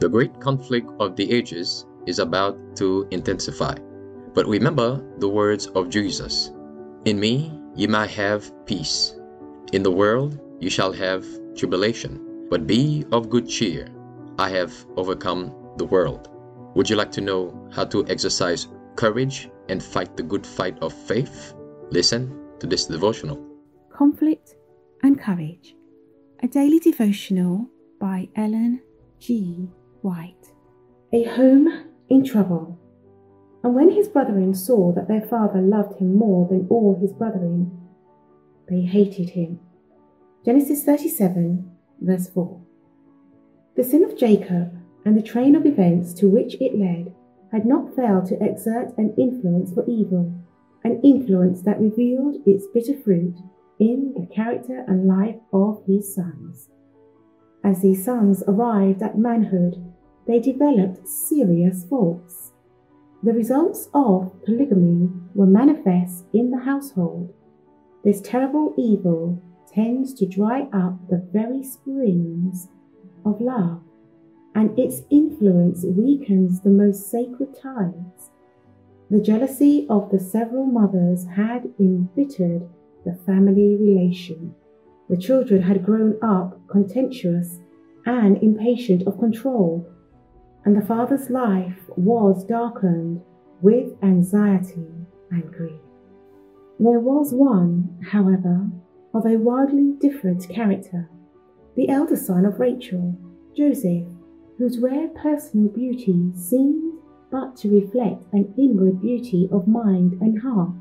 The great conflict of the ages is about to intensify. But remember the words of Jesus. In me ye might have peace. In the world you shall have tribulation. But be of good cheer. I have overcome the world. Would you like to know how to exercise courage and fight the good fight of faith? Listen to this devotional. Conflict and Courage, a daily devotional by Ellen G. White. A home in trouble. And when his brethren saw that their father loved him more than all his brethren, they hated him. Genesis 37, verse 4. The sin of Jacob and the train of events to which it led had not failed to exert an influence for evil, an influence that revealed its bitter fruit in the character and life of his sons. As these sons arrived at manhood, they developed serious faults. The results of polygamy were manifest in the household. This terrible evil tends to dry up the very springs of love, and its influence weakens the most sacred ties. The jealousy of the several mothers had embittered the family relation. The children had grown up contemptuous and impatient of control, and the father's life was darkened with anxiety and grief. There was one, however, of a wildly different character, the elder son of Rachel, Joseph, whose rare personal beauty seemed but to reflect an inward beauty of mind and heart.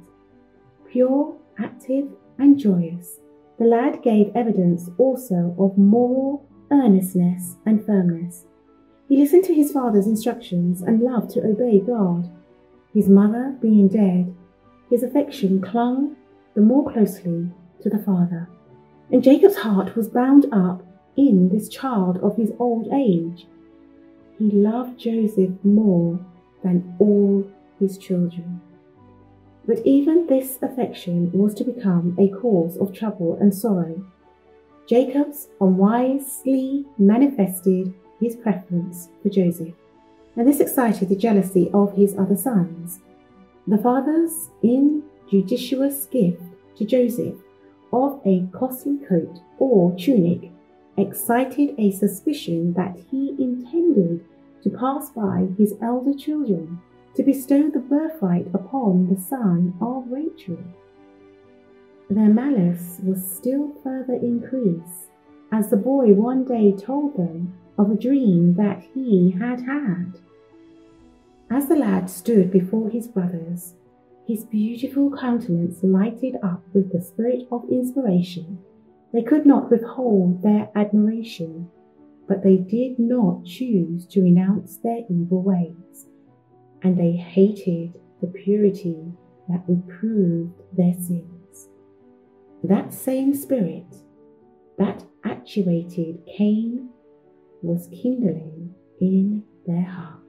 Pure, active, and joyous, the lad gave evidence also of moral earnestness and firmness. He listened to his father's instructions and loved to obey God. His mother being dead, his affection clung the more closely to the father, and Jacob's heart was bound up in this child of his old age. He loved Joseph more than all his children. But even this affection was to become a cause of trouble and sorrow. Jacob's unwisely manifested his preference for Joseph, and this excited the jealousy of his other sons. The father's injudicious gift to Joseph of a costly coat or tunic excited a suspicion that he intended to pass by his elder children to bestow the birthright upon the son of Rachel. Their malice was still further increased as the boy one day told them of a dream that he had had. As the lad stood before his brothers, his beautiful countenance lighted up with the spirit of inspiration. They could not withhold their admiration, but they did not choose to renounce their evil ways, and they hated the purity that reproved their sins. That same spirit that actuated Cain was kindling in their hearts.